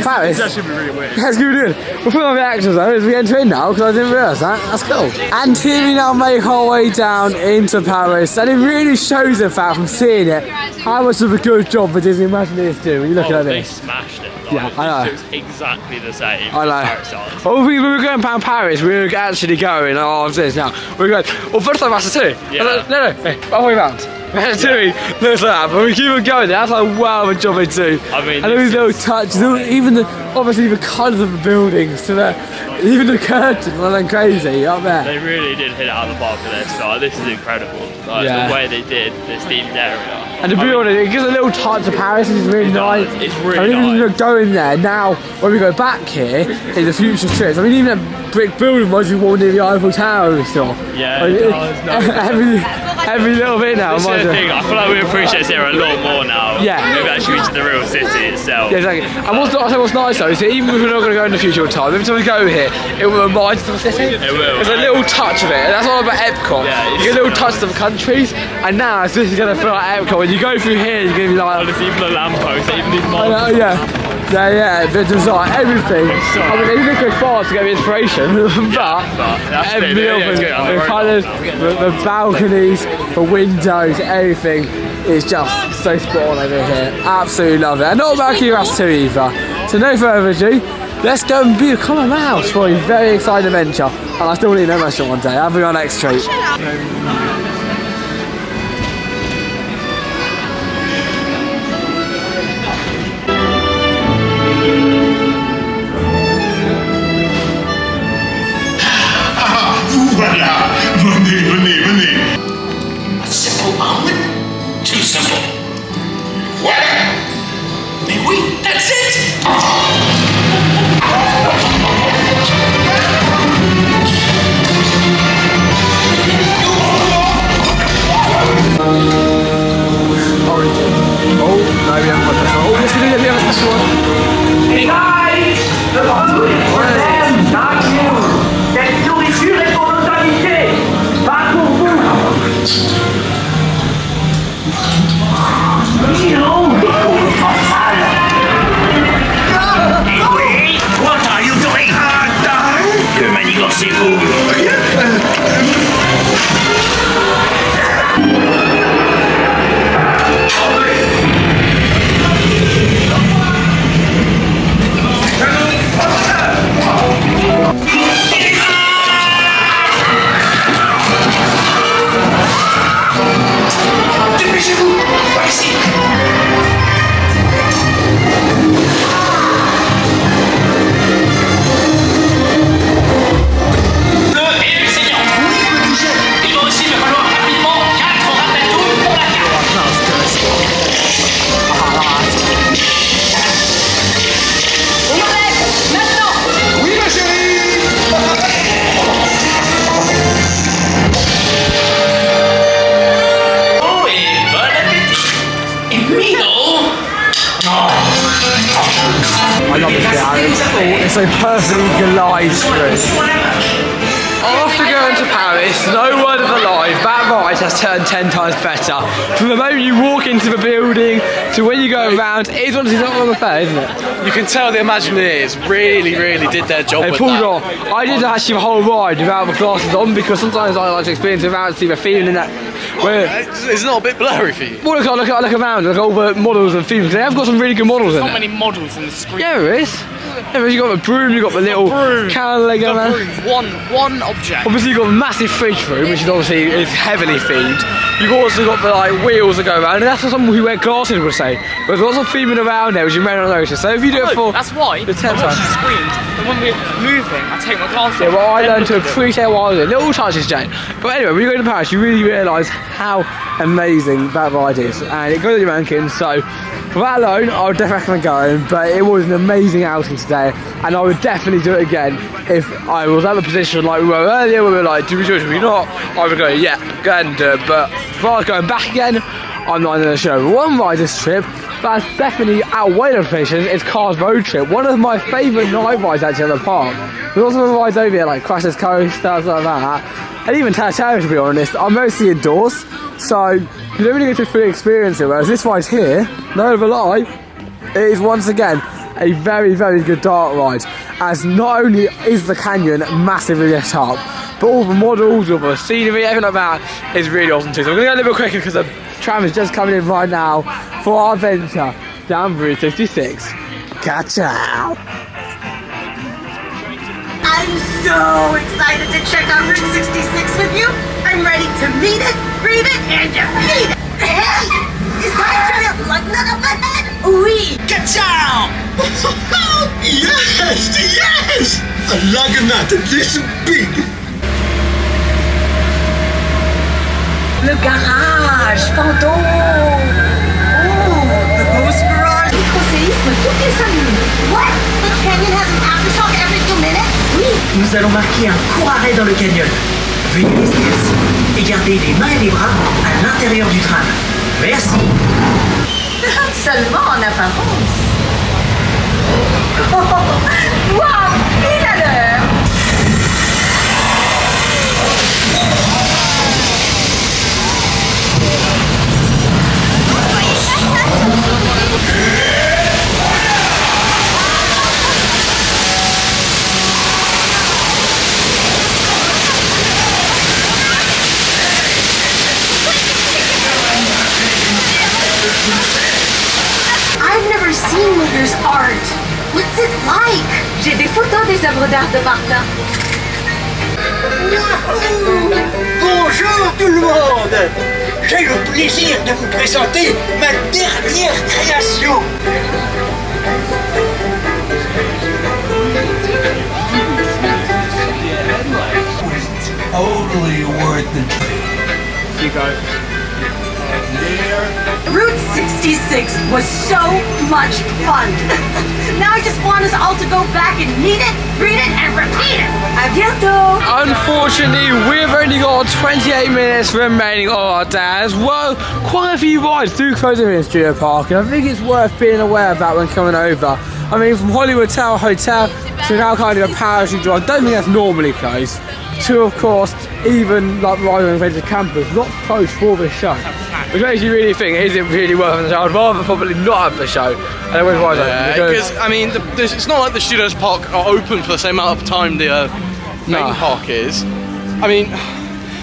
Paris. This actually be really weird. That's going to be good. We'll put on the actions though as we enter in now, because I didn't realise that. That's cool. And here we now make our way down into Paris, and it really shows the fact from seeing it how much of a good job the Disney Imagineers do when you look at They this. smashed it. Like, Yeah, I know. It looks exactly the same. I know. Well, we were going down Paris, we were actually going, oh, I'm saying this now, we were going, well, first time Ratatouille. Yeah. No, all the way around. Ratatouille, looks like that, but we keep on going, that's like wow of a job they do. I mean, and all these little touches, even obviously the colours of the buildings, to even the curtains, are like crazy up there. They really did hit it out of the park with this, so this is incredible. Like, the way they did this themed area. And to be honest, it gives a little touch to Paris, which is really nice. It's really nice. Even going there now, when we go back here in the future trips, I mean, even a brick building was you walk near the Eiffel Tower we saw. Yeah, every little bit now. This is the thing, I feel like we appreciate this area a lot more now. Yeah. We've actually reached the real city itself. Yeah, exactly. And what's nice though is that even if we're not going to go in the future time, every time we go here, it will remind us of the city. It will. There's a little touch of it, and that's all about Epcot. Yeah, you get a little touch of the countries, and now this is going to feel like Epcot. When you go through here, you're going to be like... Honestly, even the lampposts, even these marbles. Yeah, the design, everything. I mean, they didn't go far to get the inspiration, but every little thing, the colours, the balconies, the windows, everything is just so spot on over here. Absolutely love it. And not about Ratatouille either. So no further ado, let's go and become a mouse for a very exciting adventure. And I still want to eat that restaurant one day. I'll be our next treat. Voilà, venez. A simple omelet? What are you doing? Que manigancez-vous? Dépêchez-vous! Par ici! I love this bit, Aaron. It's a perfectly glide through. After going to Paris, no word of a lie, that ride has turned 10 times better. From the moment you walk into the building to when you go around, it's honestly not on the fair, isn't it? You can tell the Imagineers really did their job They with pulled that. off. I did actually the whole ride without my glasses on because sometimes I like to experience it without seeing the feeling that. It's not a bit blurry for you. Well, look around, look at all the models and things. They have got some really good models in Not it. many models in the screen. Yeah, there is. Yeah, you got the broom, you got the little can leg on there. One object. Obviously, you've got a massive fridge room, which is obviously is heavily themed. You've also got the like wheels that go around, and that's what someone who wear glasses would say. There's lots of theming around there, which you may not notice. So if you do it for that's why the 10th I watch time. the screens, and when we're moving, I take my glasses Yeah, off. well, I then learned to look at them. appreciate what I was doing. Little touches, Jane. But anyway, when you go to Paris, you really realise how amazing that ride is, and it goes on your rankings. So for that alone, I would definitely recommend going. But it was an amazing outing today, and I would definitely do it again if I was at the position like we were earlier, where we were like, do we do it, do we not? I would go, yeah, go ahead and do it. But if I was going back again, I'm not going to show one ride this trip. That's definitely outweighed the places. It's Cars Road Trip, one of my favourite night rides actually at the park. There's also some rides over here like Crash's Coast, stuff like that, and even Tatara, to be honest. I'm mostly indoors, so you don't really get to fully experience it. Whereas this ride here, no other lie, it is once again a very, very good dark ride. As not only is the canyon massively lit up, but all the models, all the scenery, everything like that is really awesome too. So we're going to go a little bit quicker because the tram is just coming in right now for our adventure down Route 56. Catch out! I'm so excited to check out Route 66 with you. I'm ready to meet it, read it, and defeat it. Is that a like none of the head? Oui! Ka-chow! Yes! A lagoonette this big! Le garage, fantôme! Oh, the ghost garage! Microséisme toutes les 5 minutes. What? The canyon has an aftershock every 2 minutes? Oui! Nous allons marquer un court arrêt dans le canyon. Veuillez rester assis et garder les mains et les bras à l'intérieur du tram. Merci. Seulement en apparence. Oh, wow! Pile à l'heure! I've never seen Maker's art. What's it like? J'ai des photos des œuvres d'art de Martin. Bonjour tout le monde! J'ai le plaisir de vous présenter ma dernière création. Totally worth it. You go. Route 66 was so much fun. Now I just want us all to go back and meet it, read it, and repeat it. À bientôt. Unfortunately, we've only got 28 minutes remaining on our day as well. Quite a few rides do close here in Studio Park, and I think it's worth being aware of that when coming over. I mean, from Hollywood Tower Hotel to now kind of a parachute drive, I don't think that's normally closed. To, of course, even like riding on the campus, not closed for this show. which makes you really think, is it really worth the show? I'd rather probably not have the show. And I wouldn't Yeah, because I mean, it's not like the Studios Park are open for the same amount of time the main park is. I mean,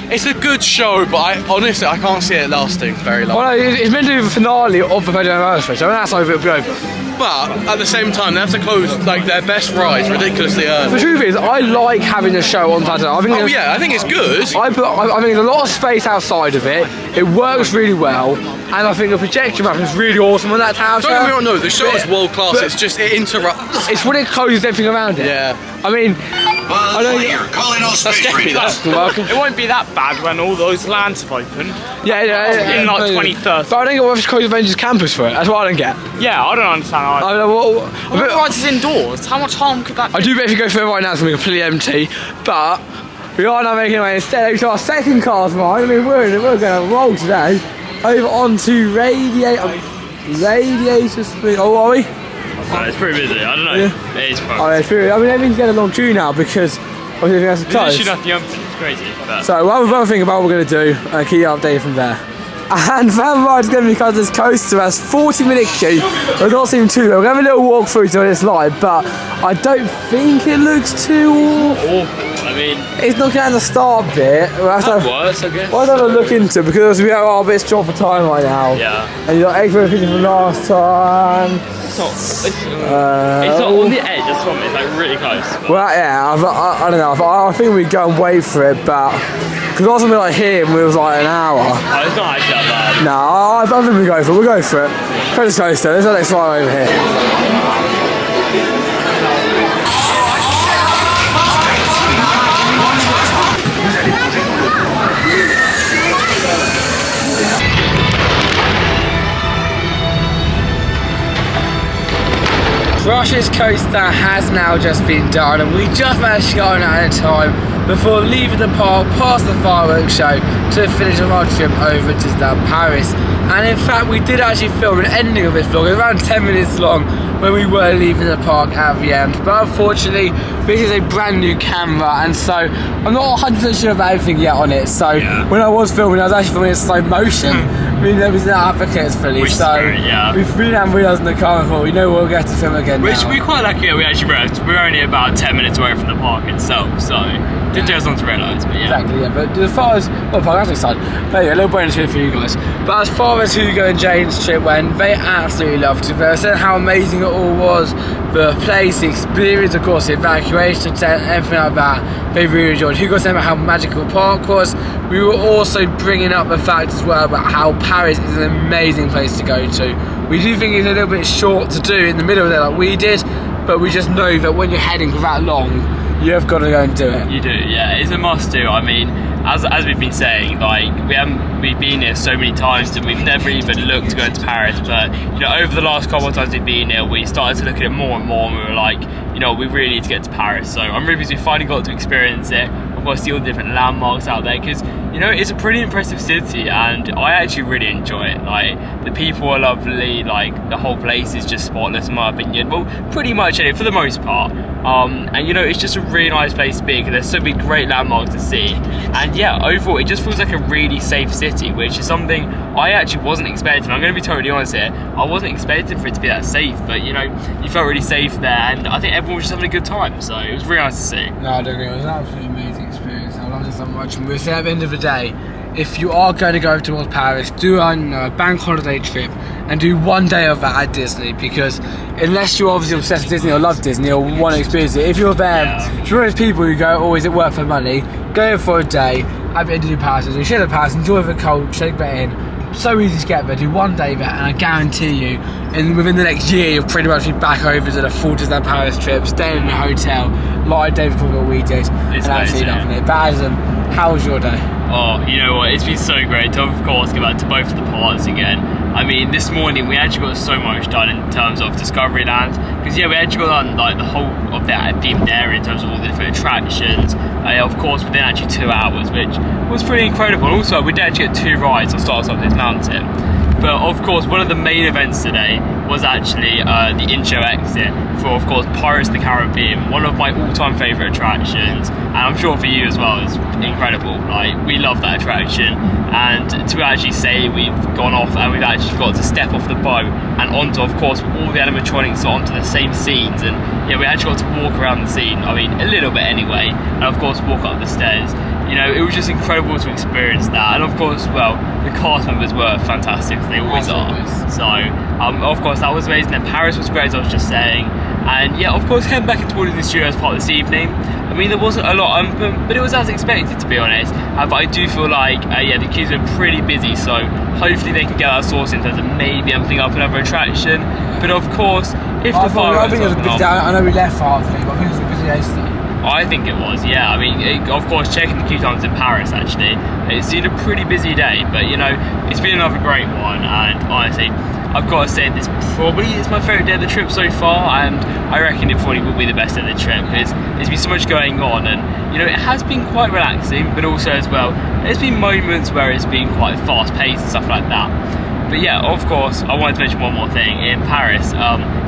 it's a good show, but honestly I can't see it lasting very long. Well, no, it's meant to be the finale of the 30th anniversary, so that's over it'll be over. But at the same time, they have to close like their best rides ridiculously early. The truth is, I like having a show on Saturday. I think I think it's good. I think there's a lot of space outside of it. It works really well, and I think the projection map is really awesome on that tower. Don't get me wrong, no, the show is world class. It's just it interrupts. It's when it closes everything around it. Yeah. I mean, I don't. That's scary. It won't be that bad when all those lands have opened. Yeah. In like 2030. But I don't get why they've closed Avengers Campus for it. That's what I don't get. Yeah, I don't understand. What rides is indoors? How much harm could that do? I do bet if you go for it right now, it's going to be completely empty. But we are now making our way instead to our second car's ride. I mean, we're going to roll today over onto Radiator Street. Oh, are we? It's pretty busy. I don't know. Yeah. It is fun. Oh, it's pretty. I mean, everything's getting a long queue now because obviously everything has to close. There's nothing open. It's crazy. But. So we'll have a think about what we're going to do and keep you updated from there. And fan ride's going to be because this coaster has 40-minute queue. It does not seem too long. We're going to have a little walk through to this live, but I don't think it looks too awful. I mean, it's not going to start bit. We'll have to worse, I guess. We'll have to look into it because we have a bit short for time right now. Yeah. And you got extra things from last time. It's not on the edge. That's what it's like really close. But. Well, yeah. I don't know. I think we go and wait for it, but because last time we were like here, we was like an hour. Oh, it's not actually that bad. No, I think we go for it. We'll go for it. Credit coaster. There's our next slide over here. Rush's coaster has now just been done, and we just managed to go on out in time before leaving the park past the fireworks show to finish our trip over to Disneyland Paris. And in fact, we did actually film an ending of this vlog. It was around 10 minutes long when we were leaving the park at the end. But unfortunately, this is a brand new camera, and so I'm not 100% sure about everything yet on it. So when I was filming, I was actually filming in slow motion. I mean, there was no advocates fully, we really haven't realised in the car before. We know we'll get to film again Which now. we're quite lucky we actually realised. We're only about 10 minutes away from the park itself, so didn't take us long to realise, but yeah. Exactly, yeah, but as far as, well, park actually side, but yeah, a little bonus here for you guys. But as far as Hugo and Jane's trip went, they absolutely loved it. They said how amazing it all was, the place, the experience, of course, the evacuation tent, everything like that. They really enjoyed. Hugo said about how magical the park was. We were also bringing up the fact as well about how Paris is an amazing place to go to. We do think it's a little bit short to do in the middle of there like we did, but we just know that when you're heading for that long, you have got to go and do it. You do, yeah. It's a must do. I mean, as we've been saying, like we've been here so many times that we've never even looked to go into Paris. But you know, over the last couple of times we've been here, we started to look at it more and more, and we were like, you know, we really need to get to Paris. So I'm really pleased we finally got to experience it. Of course, see all the different landmarks out there, because you know it's a pretty impressive city, and I actually really enjoy it. Like the people are lovely, like the whole place is just spotless in my opinion. Well, pretty much anyway, for the most part. And you know, it's just a really nice place to be because there's so many great landmarks to see. And yeah, overall, it just feels like a really safe city, which is something I actually wasn't expecting. I'm going to be totally honest here. I wasn't expecting for it to be that safe, but you know, you felt really safe there, and I think everyone was just having a good time. So it was really nice to see. No, I agree. It was an absolutely amazing experience. I loved it so much. And we'll say at the end of the day, if you are going to go towards Paris, do a bank holiday trip and do one day of that at Disney, because unless you're obviously obsessed with Disney or love Disney or want to experience it, if you're there, if you're one of those people who go, oh, is it worth the money, go for a day, have it to do Paris, do share the Paris, enjoy the cold, shake that in. So easy to get there, do one day there, and I guarantee you, within the next year, you'll pretty much be back over to the full Disneyland Paris trip, staying in a hotel, like David called what we did, and absolutely loving it. But Adam, how was your day? Oh, you know what, it's been so great to, of course, go back to both of the parks again. I mean, this morning we actually got so much done in terms of Discoveryland, because yeah, we actually got done like the whole of that themed area in terms of all the different attractions. Of course, within actually 2 hours, which was pretty incredible. Also, we did actually get 2 rides on Stars Up This Mountain. But of course, one of the main events today was actually the intro exit for, of course, Pirates of the Caribbean, one of my all-time favourite attractions, and I'm sure for you as well, it's incredible. Like, we love that attraction, and to actually say we've gone off and we've actually got to step off the boat and onto, of course, all the animatronics onto the same scenes, and yeah, we actually got to walk around the scene, I mean, a little bit anyway, and of course walk up the stairs. You know, it was just incredible to experience that, and of course, well, the cast members were fantastic, they always are. So, of course, that was amazing. Then Paris was great, as I was just saying, and yeah, of course, heading back into the studios part this evening. I mean, there wasn't a lot open, but it was as expected, to be honest. But I do feel like, yeah, the queues are pretty busy, so hopefully they can get that source in terms of maybe opening up another attraction. But of course, if the fire, I think it was a busy day. I know we left halfway, but I think it was a busy day today. I think it was, yeah. I mean, of course, checking the queue times in Paris, actually, it seemed a pretty busy day, but you know, it's been another great one, and honestly, I've got to say this probably is my favourite day of the trip so far, and I reckon it probably will be the best day of the trip, because there's been so much going on, and you know, it has been quite relaxing, but also as well, there's been moments where it's been quite fast paced and stuff like that. But yeah, of course, I wanted to mention one more thing. In Paris,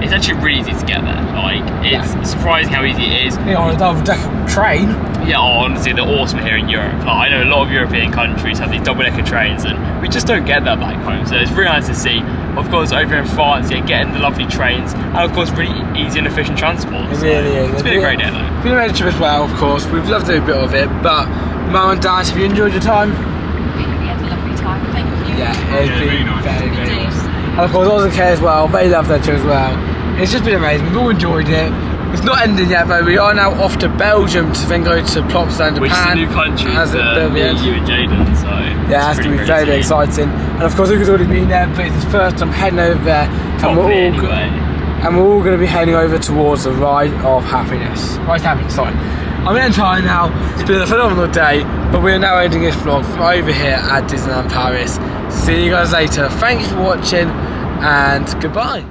it's actually really easy to get there. Like, it's surprising how easy it is. Yeah, on a double-decker train. Yeah, honestly, they're awesome here in Europe. Like, I know a lot of European countries have these double-decker trains, and we just don't get that back home. So it's really nice to see. Of course, over in France, yeah, getting the lovely trains, and of course, really easy and efficient transport. It really is. It's been a great day, though. It's been a great trip as well, of course. We've loved every bit of it, but Mum and Dad, have you enjoyed your time? We had a lovely time, thank you. Yeah, it's been really nice. very nice. And of course, Oz and Kay as well, they loved that trip as well. It's just been amazing, we've all enjoyed it. It's not ending yet, though. We are now off to Belgium to then go to Plopsaland, Japan. Which is a new country for me, you and Jayden, so yeah, it has to be very, very exciting. And of course, Hugo's already been there, but it's his first time heading over there. And we're all going to be heading over towards the Ride of Happiness. Ride of Happiness, sorry. I'm in time now. It's been a phenomenal day, but we're now ending this vlog from over here at Disneyland Paris. See you guys later. Thank you for watching, and goodbye.